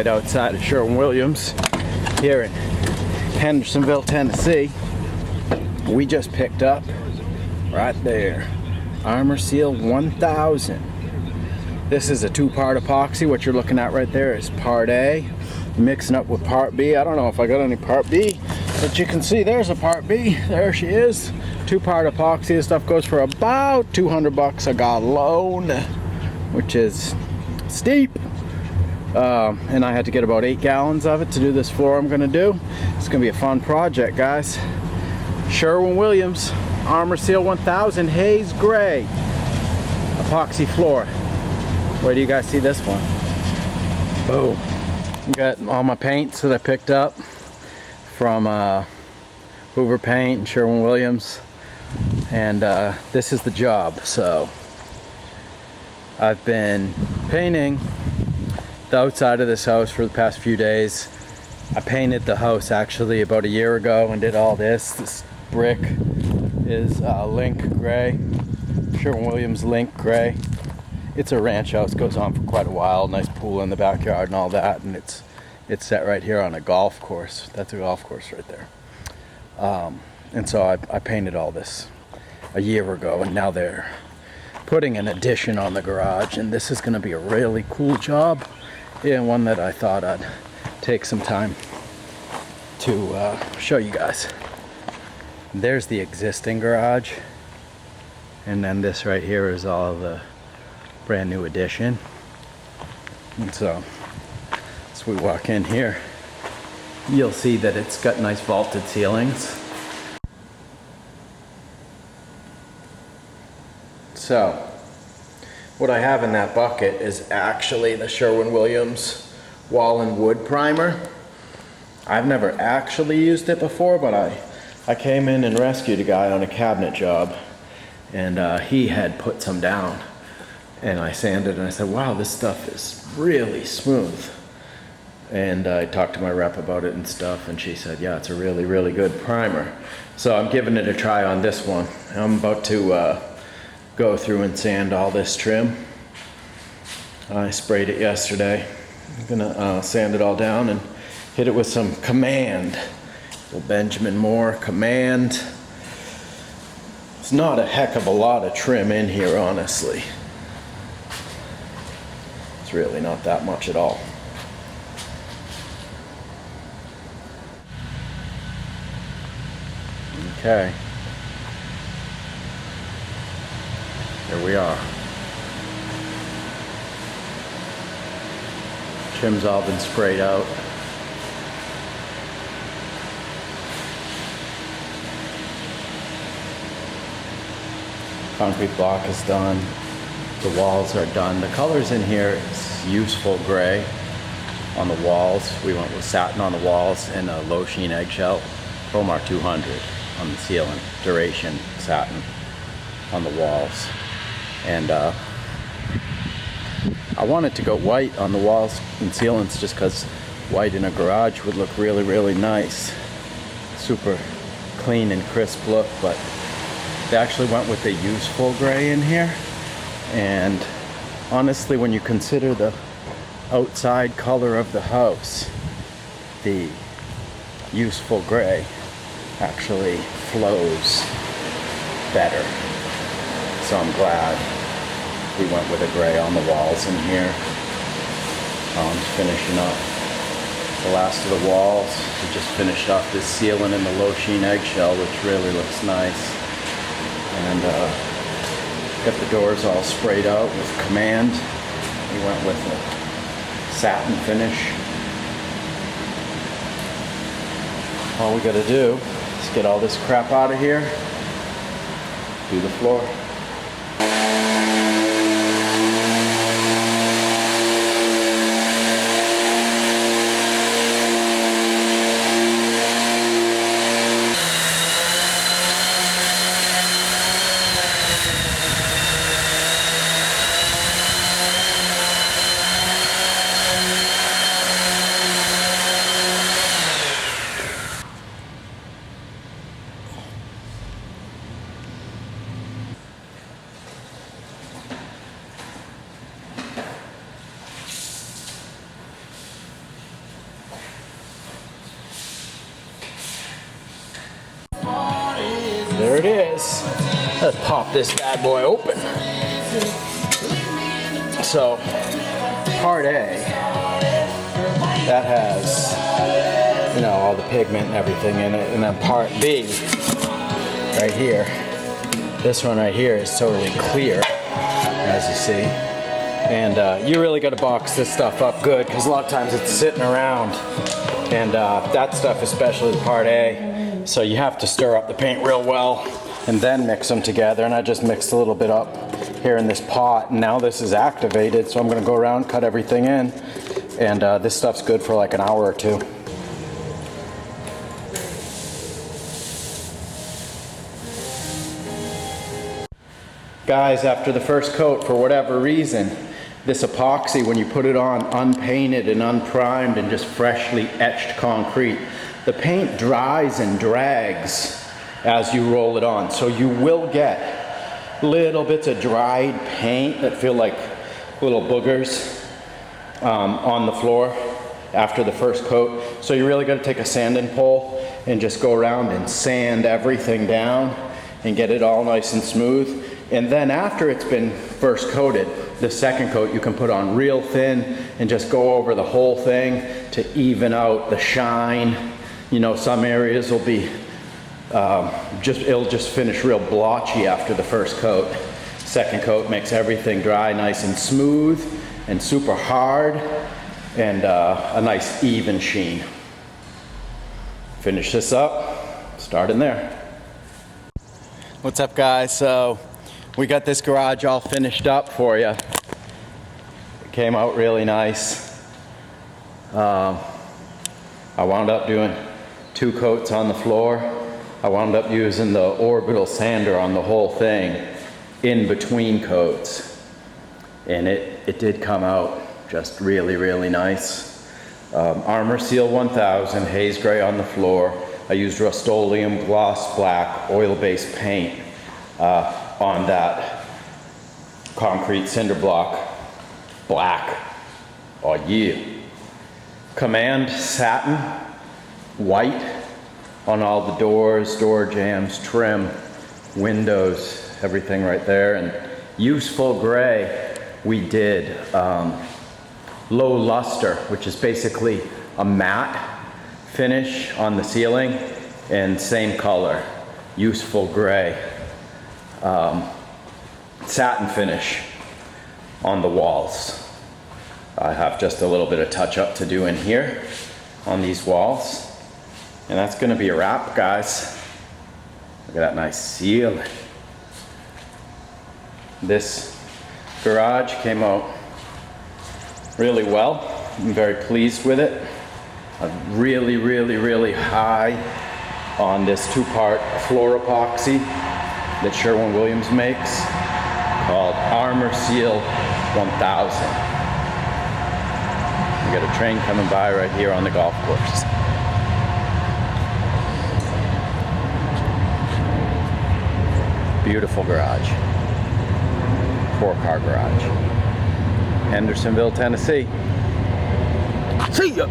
right outside of Sherwin-Williams here in Hendersonville, Tennessee. We just picked up right there Armor Seal 1000. This is a two-part epoxy. What you're looking at right there is part A mixing up with part B. I don't know if I got any part B, but you can see there's a part B. There she is. Two-part epoxy. This stuff goes for about $200 a gallon, which is steep. And I had to get about 8 gallons of it to do this floor I'm gonna do. It's gonna be a fun project, guys. Sherwin-Williams Armor Seal 1000 Haze Gray epoxy floor. Where do you guys see this one? Boom. Got all my paints that I picked up from Hoover Paint and Sherwin-Williams, and this is the job. So I've been painting the outside of this house for the past few days. I painted the house actually about a year ago and did all this. This brick is Link Gray, Sherwin-Williams Link Gray. It's a ranch house, goes on for quite a while. Nice pool in the backyard and all that, and it's set right here on a golf course. That's a golf course right there. And so I painted all this a year ago, and now they're putting an addition on the garage, and this is going to be a really cool job, and one that I thought I'd take some time to show you guys. There's the existing garage, and then this right here is all the brand new addition. And so as we walk in here, you'll see that it's got nice vaulted ceilings. So what I have in that bucket is actually the Sherwin-Williams wall and wood primer. I've never actually used it before, but I came in and rescued a guy on a cabinet job, and he had put some down, and I sanded, and I said, wow, this stuff is really smooth. And I talked to my rep about it and stuff, and she said, yeah, it's a really, really good primer. So I'm giving it a try on this one. I'm about to go through and sand all this trim. I sprayed it yesterday. I'm gonna sand it all down and hit it with some Command. Well, Benjamin Moore Command. It's not a heck of a lot of trim in here, honestly. It's really not that much at all. Okay. Here we are. Trim's all been sprayed out. Concrete block is done. The walls are done. The colors in here is useful gray on the walls. We went with satin on the walls and a low sheen eggshell Promar 200 on the ceiling. Duration satin on the walls. And I wanted to go white on the walls and ceilings just because white in a garage would look really, really nice. Super clean and crisp look, but they actually went with the useful gray in here. And honestly, when you consider the outside color of the house, the useful gray actually flows better. So I'm glad we went with a gray on the walls in here. Finishing up the last of the walls. We just finished off this ceiling in the low sheen eggshell, which really looks nice. And got the doors all sprayed out with Command. We went with a satin finish. All we gotta do is get all this crap out of here, do the floor. There it is. Let's pop this bad boy open. So, part A, that has, you know, all the pigment and everything in it. And then part B, right here, this one right here is totally clear, as you see. And you really got to box this stuff up good, because a lot of times it's sitting around. And that stuff, especially part A, so you have to stir up the paint real well and then mix them together. And I just mixed a little bit up here in this pot, and now this is activated, so I'm going to go around, cut everything in, and this stuff's good for like an hour or two. Guys, after the first coat, for whatever reason, this epoxy, when you put it on unpainted and unprimed and just freshly etched concrete, the paint dries and drags as you roll it on. So you will get little bits of dried paint that feel like little boogers on the floor after the first coat. So you really got to take a sanding pole and just go around and sand everything down and get it all nice and smooth. And then after it's been first coated, the second coat you can put on real thin and just go over the whole thing to even out the shine. You know, some areas will be, it'll just finish real blotchy after the first coat. Second coat makes everything dry nice and smooth and super hard, and a nice even sheen. Finish this up, start in there. What's up, guys? So we got this garage all finished up for you. It came out really nice. I wound up doing 2 coats on the floor. I wound up using the orbital sander on the whole thing in between coats. And it did come out just really, really nice. Armor Seal 1000, haze gray on the floor. I used Rust-Oleum gloss black oil-based paint on that concrete cinder block black. Oh yeah. Command satin white on all the doors, door jambs, trim, windows, everything right there. And useful gray, we did low luster, which is basically a matte finish on the ceiling, and same color, useful gray. Satin finish on the walls. I have just a little bit of touch up to do in here on these walls. And that's gonna be a wrap, guys. Look at that nice ceiling. This garage came out really well. I'm very pleased with it. I'm really, really, really high on this 2-part floor epoxy that Sherwin makes called Armor Seal 1000. We got a train coming by right here on the golf course. Beautiful garage. 4-car garage. Hendersonville, Tennessee. See ya!